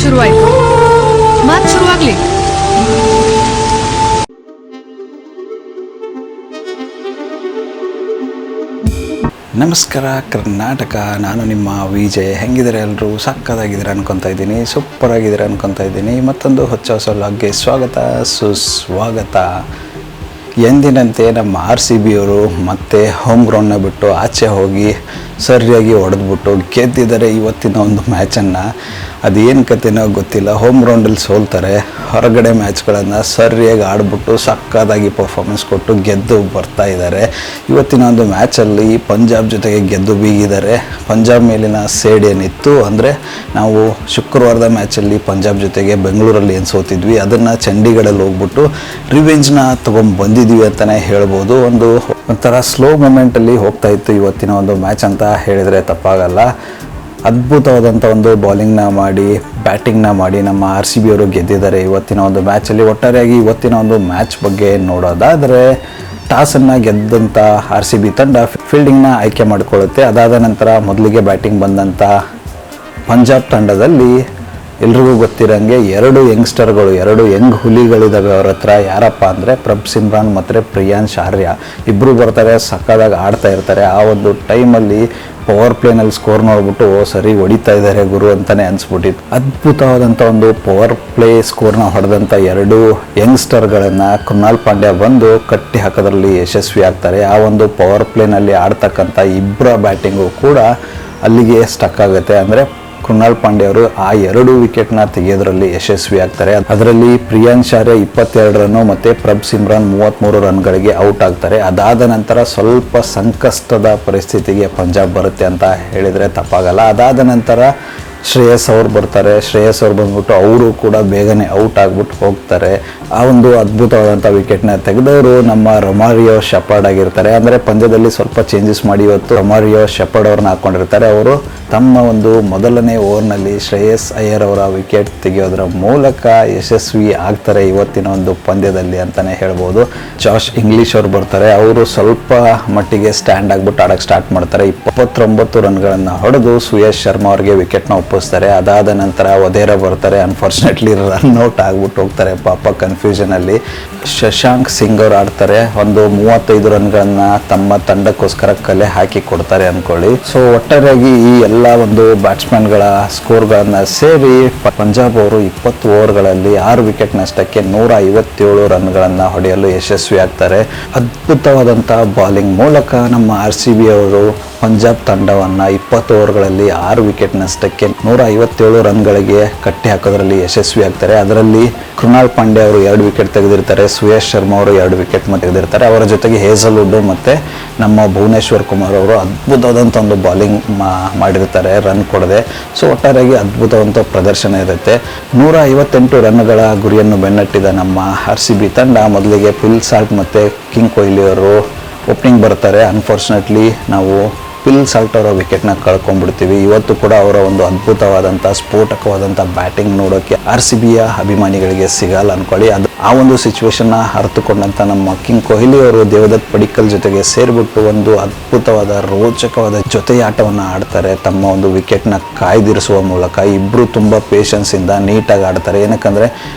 ಶುರುವಾಯ್ತು. ಮ್ಯಾಚ್ ಶುರುವಾಗ್ಲಿ. ನಮಸ್ಕಾರ ಕರ್ನಾಟಕ, ನಾನು ನಿಮ್ಮ ವಿಜಯ್. ಹೆಂಗಿದ್ದಾರೆ ಎಲ್ಲರೂ? ಸಕ್ಕತ್ತಾಗಿದ್ದೀರಾ ಅನ್ಕೊತಾ ಇದ್ದೀನಿ, ಸೂಪರ್ ಆಗಿದ್ದೀರಾ ಅನ್ಕೊತಾ ಇದ್ದೀನಿ. ಮತ್ತೊಂದು ಹೊಸ ಲಾಗ್ಗೆ ಸ್ವಾಗತ ಸುಸ್ವಾಗತ. ಎಂದಿನಂತೆ ನಮ್ಮ RCB ಅವರು ಮತ್ತೆ ಹೋಮ್ ಗ್ರೌಂಡ್ನ ಬಿಟ್ಟು ಆಚೆ ಹೋಗಿ ಸರಿಯಾಗಿ ಹೊಡೆದ್ಬಿಟ್ಟು ಗೆದ್ದಿದ್ದಾರೆ ಇವತ್ತಿನ ಒಂದು ಮ್ಯಾಚನ್ನು. ಅದೇನು ಕತೆನೋ ಗೊತ್ತಿಲ್ಲ, ಹೋಮ್ ಗ್ರೌಂಡಲ್ಲಿ ಸೋಲ್ತಾರೆ, ಹೊರಗಡೆ ಮ್ಯಾಚ್ಗಳನ್ನು ಸರಿಯಾಗಿ ಆಡ್ಬಿಟ್ಟು ಸಕ್ಕತ್ತಾಗಿ ಪರ್ಫಾರ್ಮೆನ್ಸ್ ಕೊಟ್ಟು ಗೆದ್ದು ಬರ್ತಾ ಇದ್ದಾರೆ. ಇವತ್ತಿನ ಒಂದು ಮ್ಯಾಚಲ್ಲಿ ಪಂಜಾಬ್ ಜೊತೆಗೆ ಗೆದ್ದು ಬೀಗಿದ್ದಾರೆ. ಪಂಜಾಬ್ ಮೇಲಿನ ಸೇಡ್ ಏನಿತ್ತು ಅಂದರೆ, ನಾವು ಶುಕ್ರವಾರದ ಮ್ಯಾಚಲ್ಲಿ ಪಂಜಾಬ್ ಜೊತೆಗೆ ಬೆಂಗಳೂರಲ್ಲಿ ಏನು ಸೋತಿದ್ವಿ ಅದನ್ನು ಚಂಡೀಗಢಲ್ಲಿ ಹೋಗ್ಬಿಟ್ಟು ರಿವೆಂಜ್ನ ತೊಗೊಂಡ್ಬಂದಿದ್ವಿ ಅಂತಲೇ ಹೇಳ್ಬೋದು. ಒಂಥರ ಸ್ಲೋ ಮೂಮೆಂಟಲ್ಲಿ ಹೋಗ್ತಾ ಇತ್ತು ಇವತ್ತಿನ ಒಂದು ಮ್ಯಾಚ್ ಅಂತ ಹೇಳಿದರೆ ತಪ್ಪಾಗಲ್ಲ. ಅದ್ಭುತವಾದಂಥ ಒಂದು ಬೌಲಿಂಗ್ನ ಮಾಡಿ ಬ್ಯಾಟಿಂಗ್ನ ಮಾಡಿ ನಮ್ಮ RCB ಅವರು ಗೆದ್ದಿದ್ದಾರೆ ಇವತ್ತಿನ ಒಂದು ಮ್ಯಾಚಲ್ಲಿ. ಒಟ್ಟಾರೆಯಾಗಿ ಇವತ್ತಿನ ಒಂದು ಮ್ಯಾಚ್ ಬಗ್ಗೆ ನೋಡೋದಾದರೆ, ಟಾಸನ್ನು ಗೆದ್ದಂಥ RCB ತಂಡ ಫೀಲ್ಡಿಂಗ್ನ ಆಯ್ಕೆ ಮಾಡಿಕೊಳ್ಳುತ್ತೆ. ಅದಾದ ನಂತರ ಮೊದಲಿಗೆ ಬ್ಯಾಟಿಂಗ್ ಬಂದಂಥ ಪಂಜಾಬ್ ತಂಡದಲ್ಲಿ ಎಲ್ರಿಗೂ ಗೊತ್ತಿರೋಂಗೆ ಎರಡು ಯಂಗ್ ಹುಲಿಗಳಿದ್ದಾವೆ ಅವ್ರ ಹತ್ರ. ಯಾರಪ್ಪ ಅಂದರೆ ಪ್ರಭ್ ಸಿಮ್ರಾನ್ ಮತ್ತು ಪ್ರಿಯಾಂಶ್ ಆರ್ಯ ಇಬ್ಬರು ಬರ್ತಾರೆ, ಸಕ್ಕದಾಗಿ ಆಡ್ತಾ ಇರ್ತಾರೆ. ಆ ಒಂದು ಟೈಮಲ್ಲಿ ಪವರ್ ಪ್ಲೇನಲ್ಲಿ ಸ್ಕೋರ್ ನೋಡ್ಬಿಟ್ಟು ಸರಿ ಹೊಡಿತಾ ಇದ್ದಾರೆ ಗುರು ಅಂತಲೇ ಅನಿಸ್ಬಿಟ್ಟಿತ್ತು. ಅದ್ಭುತವಾದಂಥ ಒಂದು ಪವರ್ ಪ್ಲೇ ಸ್ಕೋರ್ನ ಹೊಡೆದಂಥ ಎರಡು ಯಂಗ್ಸ್ಟರ್ಗಳನ್ನು ಕೃಣಾಲ್ ಪಾಂಡ್ಯ ಬಂದು ಕಟ್ಟಿ ಹಾಕೋದ್ರಲ್ಲಿ ಯಶಸ್ವಿ ಆಗ್ತಾರೆ. ಆ ಒಂದು ಪವರ್ ಪ್ಲೇನಲ್ಲಿ ಆಡ್ತಕ್ಕಂಥ ಇಬ್ಬರ ಬ್ಯಾಟಿಂಗು ಕೂಡ ಅಲ್ಲಿಗೆ ಸ್ಟಕ್ ಆಗುತ್ತೆ. ಅಂದರೆ ಕೃಣಾಲ್ ಪಾಂಡ್ಯ ಅವರು ಆ 2 ವಿಕೆಟ್ನ ತೆಗೆಯೋದ್ರಲ್ಲಿ ಯಶಸ್ವಿ ಆಗ್ತಾರೆ. ಅದರಲ್ಲಿ ಪ್ರಿಯಾಂಶ್ ಆರ್ಯ 22 ರನ್ನು ಮತ್ತು ಪ್ರಭ್ ಸಿಮ್ರಾನ್ 33 ರನ್ಗಳಿಗೆ ಔಟ್ ಆಗ್ತಾರೆ. ಅದಾದ ನಂತರ ಸ್ವಲ್ಪ ಸಂಕಷ್ಟದ ಪರಿಸ್ಥಿತಿಗೆ ಪಂಜಾಬ್ ಬರುತ್ತೆ ಅಂತ ಹೇಳಿದರೆ ತಪ್ಪಾಗಲ್ಲ. ಅದಾದ ನಂತರ ಶ್ರೇಯಸ್ ಅವ್ರು ಬರ್ತಾರೆ. ಶ್ರೇಯಸ್ ಅವ್ರು ಬಂದ್ಬಿಟ್ಟು ಅವರು ಕೂಡ ಬೇಗನೆ ಔಟ್ ಆಗಿಬಿಟ್ಟು ಹೋಗ್ತಾರೆ. ಆ ಒಂದು ಅದ್ಭುತವಾದಂಥ ವಿಕೆಟ್ನ ತೆಗೆದವರು ನಮ್ಮ ರೊಮಾರಿಯೋ ಶೆಪರ್ಡ್ ಆಗಿರ್ತಾರೆ. ಅಂದರೆ ಪಂದ್ಯದಲ್ಲಿ ಸ್ವಲ್ಪ ಚೇಂಜಸ್ ಮಾಡಿ ಇವತ್ತು ರೊಮಾರಿಯೋ ಶೆಪರ್ಡ್ ಅವ್ರನ್ನ ಹಾಕ್ಕೊಂಡಿರ್ತಾರೆ. ಅವರು ತಮ್ಮ ಒಂದು ಮೊದಲನೇ ಓವರ್ನಲ್ಲಿ ಶ್ರೇಯಸ್ ಅಯ್ಯರ್ ಅವರ ವಿಕೆಟ್ ತೆಗೆಯೋದ್ರ ಮೂಲಕ ಯಶಸ್ವಿ ಆಗ್ತಾರೆ ಇವತ್ತಿನ ಒಂದು ಪಂದ್ಯದಲ್ಲಿ ಅಂತಲೇ ಹೇಳ್ಬೋದು. ಜಾಶ್ ಇಂಗ್ಲಿಷ್ ಅವ್ರು ಬರ್ತಾರೆ. ಅವರು ಸ್ವಲ್ಪ ಮಟ್ಟಿಗೆ ಸ್ಟ್ಯಾಂಡ್ ಆಗಿಬಿಟ್ಟು ಆಡೋಕ್ಕೆ ಸ್ಟಾರ್ಟ್ ಮಾಡ್ತಾರೆ. 29 ರನ್ಗಳನ್ನು ಹೊಡೆದು ಸುಯೇಶ್ ಶರ್ಮಾ ಅವ್ರಿಗೆ ವಿಕೆಟ್ನ ಒಪ್ಪಿಸ್ತಾರೆ. ಅದಾದ ನಂತರ ವಧೇರಾ ಬರ್ತಾರೆ. ಅನ್ಫಾರ್ಚುನೇಟ್ಲಿ ರನ್ಔಟ್ ಆಗ್ಬಿಟ್ಟು ಹೋಗ್ತಾರೆ ಪಾಪ ಕನ್ಫ್ಯೂಷನಲ್ಲಿ. ಶಶಾಂಕ್ ಸಿಂಗ್ ಅವ್ರು ಆಡ್ತಾರೆ. ಒಂದು 35 ರನ್ಗಳನ್ನು ತಮ್ಮ ತಂಡಕ್ಕೋಸ್ಕರ ಕಲೆ ಹಾಕಿ ಕೊಡ್ತಾರೆ ಅಂದ್ಕೊಳ್ಳಿ. ಸೊ ಒಟ್ಟಾರೆಯಾಗಿ ಈ ಎಲ್ಲ ಒಂದು ಬ್ಯಾಟ್ಸ್ಮನ್ಗಳ ಸ್ಕೋರ್ಗಳನ್ನು ಸೇರಿ ಪಂಜಾಬ್ ಅವರು 20 ಓವರ್ಗಳಲ್ಲಿ 6 ವಿಕೆಟ್ ನಷ್ಟಕ್ಕೆ 157 ರನ್ಗಳನ್ನು ಹೊಡೆಯಲು ಯಶಸ್ವಿ ಆಗ್ತಾರೆ. ಅದ್ಭುತವಾದಂಥ ಬೌಲಿಂಗ್ ಮೂಲಕ ನಮ್ಮ RCB ಅವರು ಪಂಜಾಬ್ ತಂಡವನ್ನು 20 ಓವರ್ಗಳಲ್ಲಿ 6 ವಿಕೆಟ್ ನಷ್ಟಕ್ಕೆ 157 ರನ್ಗಳಿಗೆ ಕಟ್ಟಿ ಹಾಕೋದ್ರಲ್ಲಿ ಯಶಸ್ವಿ ಆಗ್ತಾರೆ. ಅದರಲ್ಲಿ ಕೃಣಾಲ್ ಪಾಂಡ್ಯ ಅವರು 2 ವಿಕೆಟ್ ತೆಗೆದಿರ್ತಾರೆ. ಸುಯೇಶ್ ಶರ್ಮಾ ಅವರು 2 ವಿಕೆಟ್ ತೆಗೆದಿರ್ತಾರೆ. ಅವರ ಜೊತೆಗೆ ಹೇಸಲ್ವುಡ್ ಮತ್ತು ನಮ್ಮ ಭುವನೇಶ್ವರ್ ಕುಮಾರ್ ಅವರು ಅದ್ಭುತವಾದಂಥ ಒಂದು ಬೌಲಿಂಗ್ ಮಾಡಿರ್ತಾರೆ ರನ್ ಕೊಡದೆ. ಸೊ ಒಟ್ಟಾರೆಯಾಗಿ ಅದ್ಭುತವಾದಂಥ ಪ್ರದರ್ಶನ ಇರುತ್ತೆ. 158 ರನ್ಗಳ ಗುರಿಯನ್ನು ಬೆನ್ನಟ್ಟಿದ ನಮ್ಮ RCB ತಂಡ ಮೊದಲಿಗೆ ಫಿಲ್ ಸಾಲ್ಟ್ ಮತ್ತು ಕಿಂಗ್ ಕೊಹ್ಲಿ ಅವರು ಓಪನಿಂಗ್ ಬರ್ತಾರೆ. ಅನ್ಫಾರ್ಚುನೇಟ್ಲಿ ನಾವು ಫಿಲ್ ಸಾಲ್ಟ್ ಅವರ ವಿಕೆಟ್ನ ಕಳ್ಕೊಂಡ್ಬಿಡ್ತೀವಿ. ಇವತ್ತು ಕೂಡ ಅವರ ಒಂದು ಅದ್ಭುತವಾದಂಥ ಸ್ಫೋಟಕವಾದಂಥ ಬ್ಯಾಟಿಂಗ್ ನೋಡೋಕ್ಕೆ RCBಯ ಅಭಿಮಾನಿಗಳಿಗೆ ಸಿಗಲ್ಲ ಅಂದ್ಕೊಳ್ಳಿ. ಆ ಒಂದು ಸಿಚುವೇಶನ್ನ ಅರ್ಥಕೊಂಡಂಥ ನಮ್ಮ ಕಿಂಗ್ ಕೊಹ್ಲಿ ಅವರು ದೇವದತ್ ಪಡಿಕ್ಕಲ್ ಜೊತೆಗೆ ಸೇರಿಬಿಟ್ಟು ಒಂದು ಅದ್ಭುತವಾದ ರೋಚಕವಾದ ಜೊತೆಯಾಟವನ್ನು ಆಡ್ತಾರೆ. ತಮ್ಮ ಒಂದು ವಿಕೆಟ್ನ ಕಾಯ್ದಿರಿಸುವ ಮೂಲಕ ಇಬ್ಬರು ತುಂಬ ಪೇಷನ್ಸಿಂದ ನೀಟಾಗಿ ಆಡ್ತಾರೆ. ಏನಕ್ಕಂದರೆ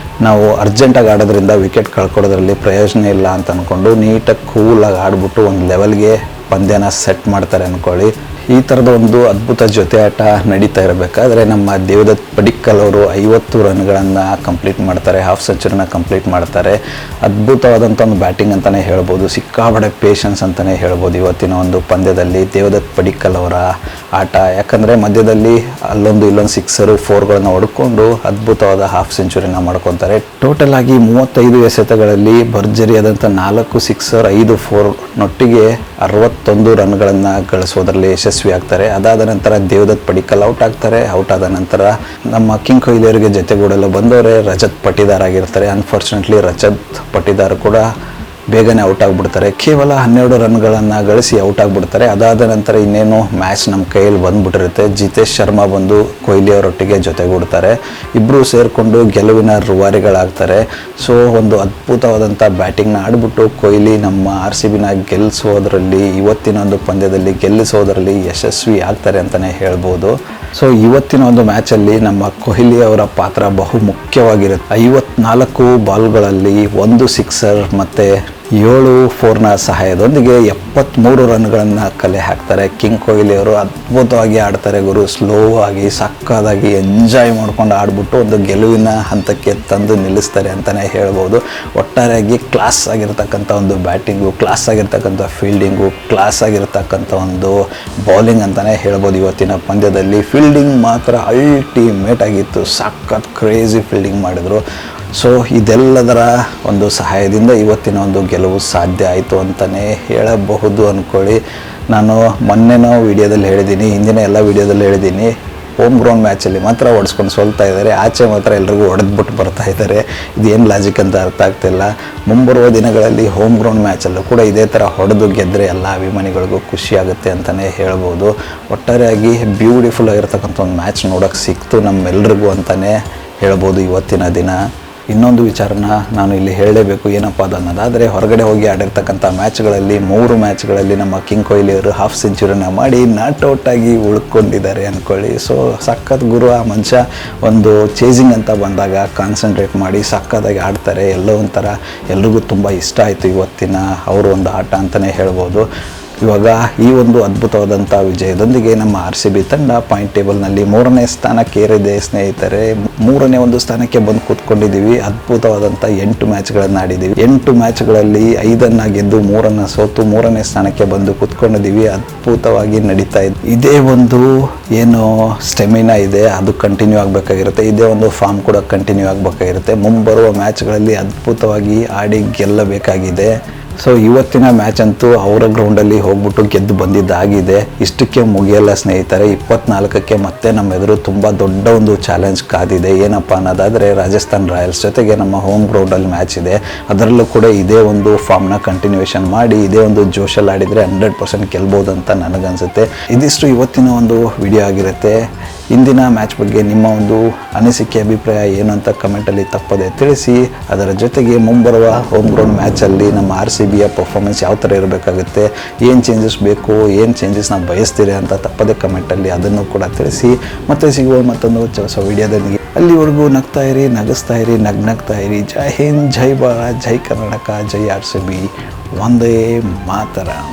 ನಾವು ಅರ್ಜೆಂಟಾಗಿ ಆಡೋದ್ರಿಂದ ವಿಕೆಟ್ ಕಳ್ಕೊಡೋದ್ರಲ್ಲಿ ಪ್ರಯೋಜನ ಇಲ್ಲ ಅಂತ ಅಂದ್ಕೊಂಡು ನೀಟಾಗಿ ಕೂಲಾಗಿ ಆಡ್ಬಿಟ್ಟು ಒಂದು ಲೆವೆಲ್ಗೆ ಪಂದ್ಯನ ಸೆಟ್ ಮಾಡ್ತಾರೆ ಅಂದ್ಕೊಳ್ಳಿ. ಈ ಥರದ ಒಂದು ಅದ್ಭುತ ಜೊತೆ ಆಟ ನಡೀತಾ ಇರಬೇಕಾದ್ರೆ ನಮ್ಮ ದೇವದತ್ ಪಡಿಕ್ಕಲ್ ಅವರು 50 ರನ್ಗಳನ್ನು ಕಂಪ್ಲೀಟ್ ಮಾಡ್ತಾರೆ, ಹಾಫ್ ಸೆಂಚುರಿನ ಕಂಪ್ಲೀಟ್ ಮಾಡ್ತಾರೆ. ಅದ್ಭುತವಾದಂಥ ಒಂದು ಬ್ಯಾಟಿಂಗ್ ಅಂತಲೇ ಹೇಳ್ಬೋದು, ಸಿಕ್ಕಾಬಡೆ ಪೇಷನ್ಸ್ ಅಂತಲೇ ಹೇಳ್ಬೋದು ಇವತ್ತಿನ ಒಂದು ಪಂದ್ಯದಲ್ಲಿ ದೇವದತ್ ಪಡಿಕ್ಕಲ್ ಅವರ ಆಟ. ಯಾಕಂದರೆ ಮಧ್ಯದಲ್ಲಿ ಇಲ್ಲೊಂದು ಸಿಕ್ಸರು 4ಗಳನ್ನು ಹೊಡ್ಕೊಂಡು ಅದ್ಭುತವಾದ ಹಾಫ್ ಸೆಂಚುರಿನ ಮಾಡ್ಕೊತಾರೆ. ಟೋಟಲ್ ಆಗಿ 35 ಎಸೆತಗಳಲ್ಲಿ ಭರ್ಜರಿಯಾದಂಥ 4 ಸಿಕ್ಸರ್ 5 4 ನೊಟ್ಟಿಗೆ 61 ರನ್ಗಳನ್ನು ಗಳಿಸೋದ್ರಲ್ಲಿ ಯಶಸ್ವಿ ಆಗ್ತಾರೆ. ಅದಾದ ನಂತರ ದೇವದತ್ ಪಡಿಕ್ಕಲ್ ಔಟ್ ಆಗ್ತಾರೆ. ಔಟ್ ಆದ ನಂತರ ನಮ್ಮ ಕಿಂಗ್ ಕೊಹ್ಲಿ ಅವರಿಗೆ ಜೊತೆಗೂಡಲು ಬಂದವರೇ ರಜತ್ ಪಟಿದಾರ್ ಆಗಿರ್ತಾರೆ. ಅನ್ಫಾರ್ಚುನೇಟ್ಲಿ ರಜತ್ ಪಟಿದಾರ್ ಕೂಡ ಬೇಗನೆ ಔಟ್ ಆಗಿಬಿಡ್ತಾರೆ. ಕೇವಲ 12 ರನ್ಗಳನ್ನು ಗಳಿಸಿ ಔಟ್ ಆಗಿಬಿಡ್ತಾರೆ. ಅದಾದ ನಂತರ ಇನ್ನೇನು ಮ್ಯಾಚ್ ನಮ್ಮ ಕೈಯಲ್ಲಿ ಬಂದುಬಿಟ್ಟಿರುತ್ತೆ. ಜಿತೇಶ್ ಶರ್ಮಾ ಬಂದು ಕೊಹ್ಲಿ ಅವರೊಟ್ಟಿಗೆ ಜೊತೆಗೂಡ್ತಾರೆ. ಇಬ್ಬರು ಸೇರಿಕೊಂಡು ಗೆಲುವಿನ ರೂವಾರಿಗಳಾಗ್ತಾರೆ. ಸೊ ಒಂದು ಅದ್ಭುತವಾದಂಥ ಬ್ಯಾಟಿಂಗ್ನ ಆಡಿಬಿಟ್ಟು ಕೊಹ್ಲಿ ನಮ್ಮ RCBನ ಗೆಲ್ಲಿಸೋದ್ರಲ್ಲಿ, ಇವತ್ತಿನ ಒಂದು ಪಂದ್ಯದಲ್ಲಿ ಗೆಲ್ಲಿಸೋದ್ರಲ್ಲಿ ಯಶಸ್ವಿ ಆಗ್ತಾರೆ ಅಂತಲೇ ಹೇಳ್ಬೋದು. ಸೊ ಇವತ್ತಿನ ಒಂದು ಮ್ಯಾಚಲ್ಲಿ ನಮ್ಮ ಕೊಹ್ಲಿ ಅವರ ಪಾತ್ರ ಬಹು ಮುಖ್ಯವಾಗಿರುತ್ತೆ. 54 ಬಾಲ್ಗಳಲ್ಲಿ 1 ಸಿಕ್ಸರ್ ಮತ್ತು 7 4ನ ಸಹಾಯದೊಂದಿಗೆ 73 ರನ್ಗಳನ್ನು ಕಲೆ ಹಾಕ್ತಾರೆ. ಕಿಂಗ್ ಕೊಹ್ಲಿ ಅವರು ಅದ್ಭುತವಾಗಿ ಆಡ್ತಾರೆ ಗುರು. ಸ್ಲೋ ಆಗಿ ಸಕ್ಕದಾಗಿ ಎಂಜಾಯ್ ಮಾಡ್ಕೊಂಡು ಆಡ್ಬಿಟ್ಟು ಒಂದು ಗೆಲುವಿನ ಹಂತಕ್ಕೆ ತಂದು ನಿಲ್ಲಿಸ್ತಾರೆ ಅಂತಲೇ ಹೇಳ್ಬೋದು. ಒಟ್ಟಾರೆಯಾಗಿ ಕ್ಲಾಸ್ ಆಗಿರ್ತಕ್ಕಂಥ ಒಂದು ಬ್ಯಾಟಿಂಗು, ಕ್ಲಾಸ್ ಆಗಿರ್ತಕ್ಕಂಥ ಫೀಲ್ಡಿಂಗು, ಕ್ಲಾಸ್ ಆಗಿರ್ತಕ್ಕಂಥ ಒಂದು ಬೌಲಿಂಗ್ ಅಂತಲೇ ಹೇಳ್ಬೋದು. ಇವತ್ತಿನ ಪಂದ್ಯದಲ್ಲಿ ಫೀಲ್ಡಿಂಗ್ ಮಾತ್ರ ಅಲ್ಟಿಮೇಟ್ ಆಗಿತ್ತು. ಸಖತ್ ಕ್ರೇಜಿ ಫೀಲ್ಡಿಂಗ್ ಮಾಡಿದರು. ಸೊ ಇದೆಲ್ಲದರ ಒಂದು ಸಹಾಯದಿಂದ ಇವತ್ತಿನ ಒಂದು ಗೆಲುವು ಸಾಧ್ಯ ಆಯಿತು ಅಂತಲೇ ಹೇಳಬಹುದು ಅಂದ್ಕೊಳ್ಳಿ. ನಾನು ಮೊನ್ನೆನೋ ವಿಡಿಯೋದಲ್ಲಿ ಹೇಳಿದ್ದೀನಿ, ಹಿಂದಿನ ಎಲ್ಲ ವಿಡಿಯೋದಲ್ಲಿ ಹೇಳಿದ್ದೀನಿ, ಹೋಮ್ ಗ್ರೌಂಡ್ ಮ್ಯಾಚಲ್ಲಿ ಮಾತ್ರ ಹೊಡೆಸ್ಕೊಂಡು ಸೋಲ್ತಾ ಇದ್ದಾರೆ, ಆಚೆ ಮಾತ್ರ ಎಲ್ರಿಗೂ ಹೊಡೆದ್ಬಿಟ್ಟು ಬರ್ತಾ ಇದ್ದಾರೆ. ಇದೇನು ಲಾಜಿಕ್ ಅಂತ ಅರ್ಥ ಆಗ್ತಿಲ್ಲ. ಮುಂಬರುವ ದಿನಗಳಲ್ಲಿ ಹೋಮ್ ಗ್ರೌಂಡ್ ಮ್ಯಾಚಲ್ಲೂ ಕೂಡ ಇದೇ ಥರ ಹೊಡೆದು ಗೆದ್ದರೆ ಎಲ್ಲ ಅಭಿಮಾನಿಗಳಿಗೂ ಖುಷಿಯಾಗುತ್ತೆ ಅಂತಲೇ ಹೇಳ್ಬೋದು. ಒಟ್ಟಾರೆಯಾಗಿ ಬ್ಯೂಟಿಫುಲ್ ಆಗಿರ್ತಕ್ಕಂಥ ಒಂದು ಮ್ಯಾಚ್ ನೋಡೋಕ್ಕೆ ಸಿಕ್ತು ನಮ್ಮೆಲ್ರಿಗೂ ಅಂತಲೇ ಹೇಳ್ಬೋದು ಇವತ್ತಿನ ದಿನ. ಇನ್ನೊಂದು ವಿಚಾರನ ನಾನು ಇಲ್ಲಿ ಹೇಳಲೇಬೇಕು. ಏನಪ್ಪ ಅನ್ನೋದಾದರೆ, ಹೊರಗಡೆ ಹೋಗಿ ಆಡಿರ್ತಕ್ಕಂಥ ಮ್ಯಾಚ್ಗಳಲ್ಲಿ 3 ಮ್ಯಾಚ್ಗಳಲ್ಲಿ ನಮ್ಮ ಕಿಂಗ್ ಕೊಹ್ಲಿ ಅವರು ಹಾಫ್ ಸೆಂಚುರಿನ ಮಾಡಿ ನಾಟ್ಔಟಾಗಿ ಉಳ್ಕೊಂಡಿದ್ದಾರೆ ಅಂದ್ಕೊಳ್ಳಿ. ಸೊ ಸಖತ್ ಗುರು ಆ ಮನುಷ್ಯ. ಒಂದು ಚೇಸಿಂಗ್ ಅಂತ ಬಂದಾಗ ಕಾನ್ಸಂಟ್ರೇಟ್ ಮಾಡಿ ಸಖತ್ತಾಗಿ ಆಡ್ತಾರೆ. ಎಲ್ಲೋ ಒಂಥರ ಎಲ್ರಿಗೂ ತುಂಬ ಇಷ್ಟ ಆಯಿತು ಇವತ್ತಿನ ಅವರು ಒಂದು ಆಟ ಅಂತಲೇ ಹೇಳ್ಬೋದು. ಇವಾಗ ಈ ಒಂದು ಅದ್ಭುತವಾದಂಥ ವಿಜಯದೊಂದಿಗೆ ನಮ್ಮ RCB ತಂಡ ಪಾಯಿಂಟ್ ಟೇಬಲ್ನಲ್ಲಿ 3ನೇ ಸ್ಥಾನಕ್ಕೇರಿದೆ ಸ್ನೇಹಿತರೆ. 3ನೇ ಒಂದು ಸ್ಥಾನಕ್ಕೆ ಬಂದು ಕೂತ್ಕೊಂಡಿದ್ದೀವಿ. ಅದ್ಭುತವಾದಂಥ 8 ಮ್ಯಾಚ್ಗಳನ್ನು ಆಡಿದ್ದೀವಿ. 8 ಮ್ಯಾಚ್ಗಳಲ್ಲಿ 5 ಗೆದ್ದು 3 ಸೋತು 3ನೇ ಸ್ಥಾನಕ್ಕೆ ಬಂದು ಕೂತ್ಕೊಂಡಿದ್ದೀವಿ. ಅದ್ಭುತವಾಗಿ ನಡೀತಾ ಇದೆ. ಇದೇ ಒಂದು ಏನು ಸ್ಟೆಮಿನಾ ಇದೆ ಅದು ಕಂಟಿನ್ಯೂ ಆಗಬೇಕಾಗಿರುತ್ತೆ. ಇದೇ ಒಂದು ಫಾರ್ಮ್ ಕೂಡ ಕಂಟಿನ್ಯೂ ಆಗಬೇಕಾಗಿರುತ್ತೆ. ಮುಂಬರುವ ಮ್ಯಾಚ್ಗಳಲ್ಲಿ ಅದ್ಭುತವಾಗಿ ಆಡಿ ಗೆಲ್ಲಬೇಕಾಗಿದೆ. ಸೊ ಇವತ್ತಿನ ಮ್ಯಾಚ್ ಅಂತೂ ಅವರ ಗ್ರೌಂಡಲ್ಲಿ ಹೋಗ್ಬಿಟ್ಟು ಗೆದ್ದು ಬಂದಿದ್ದಾಗಿದೆ. ಇಷ್ಟಕ್ಕೆ ಮುಗಿಯಲ್ಲ ಸ್ನೇಹಿತರೆ. 24ಕ್ಕೆ ಮತ್ತೆ ನಮ್ಮ ಎದುರು ತುಂಬ ದೊಡ್ಡ ಒಂದು ಚಾಲೆಂಜ್ ಕಾದಿದೆ. ಏನಪ್ಪ ಅನ್ನೋದಾದರೆ, ರಾಜಸ್ಥಾನ್ ರಾಯಲ್ಸ್ ಜೊತೆಗೆ ನಮ್ಮ ಹೋಮ್ ಗ್ರೌಂಡಲ್ಲಿ ಮ್ಯಾಚ್ ಇದೆ. ಅದರಲ್ಲೂ ಕೂಡ ಇದೇ ಒಂದು ಫಾರ್ಮ್ನ ಕಂಟಿನ್ಯೂಷನ್ ಮಾಡಿ ಇದೇ ಒಂದು ಜೋಶಲ್ಲಿ ಆಡಿದರೆ 100% ಗೆಲ್ಬೋದು ಅಂತ ನನಗನ್ಸುತ್ತೆ. ಇದಿಷ್ಟು ಇವತ್ತಿನ ಒಂದು ವಿಡಿಯೋ ಆಗಿರುತ್ತೆ. ಇಂದಿನ ಮ್ಯಾಚ್ ಬಗ್ಗೆ ನಿಮ್ಮ ಒಂದು ಅನಿಸಿಕೆ, ಅಭಿಪ್ರಾಯ ಏನು ಅಂತ ಕಮೆಂಟಲ್ಲಿ ತಪ್ಪದೆ ತಿಳಿಸಿ. ಅದರ ಜೊತೆಗೆ ಮುಂಬರುವ ಹೋಮ್ ಗ್ರೌಂಡ್ ಮ್ಯಾಚಲ್ಲಿ ನಮ್ಮ RCBಯ ಪರ್ಫಾರ್ಮೆನ್ಸ್ ಯಾವ ಥರ ಇರಬೇಕಾಗುತ್ತೆ, ಏನು ಚೇಂಜಸ್ ಬೇಕು, ಏನು ಚೇಂಜಸ್ನ ಬಯಸ್ತೀರಿ ಅಂತ ತಪ್ಪದೆ ಕಮೆಂಟಲ್ಲಿ ಅದನ್ನು ಕೂಡ ತಿಳಿಸಿ. ಮತ್ತೆ ಸಿಗುವ ಮತ್ತೊಂದು ಹೊಸ ವಿಡಿಯೋದೊಂದಿಗೆ. ಅಲ್ಲಿವರೆಗೂ ನಗ್ತಾ ಇರಿ, ನಗಿಸ್ತಾ ಇರಿ, ನಗ್ನಗ್ತಾ ಇರಿ. ಜೈ ಹಿಂದ್, ಜೈ ಭಾರತ್, ಜೈ ಕರ್ನಾಟಕ, ಜೈ RCB. ವಂದೇ ಮಾತರಂ.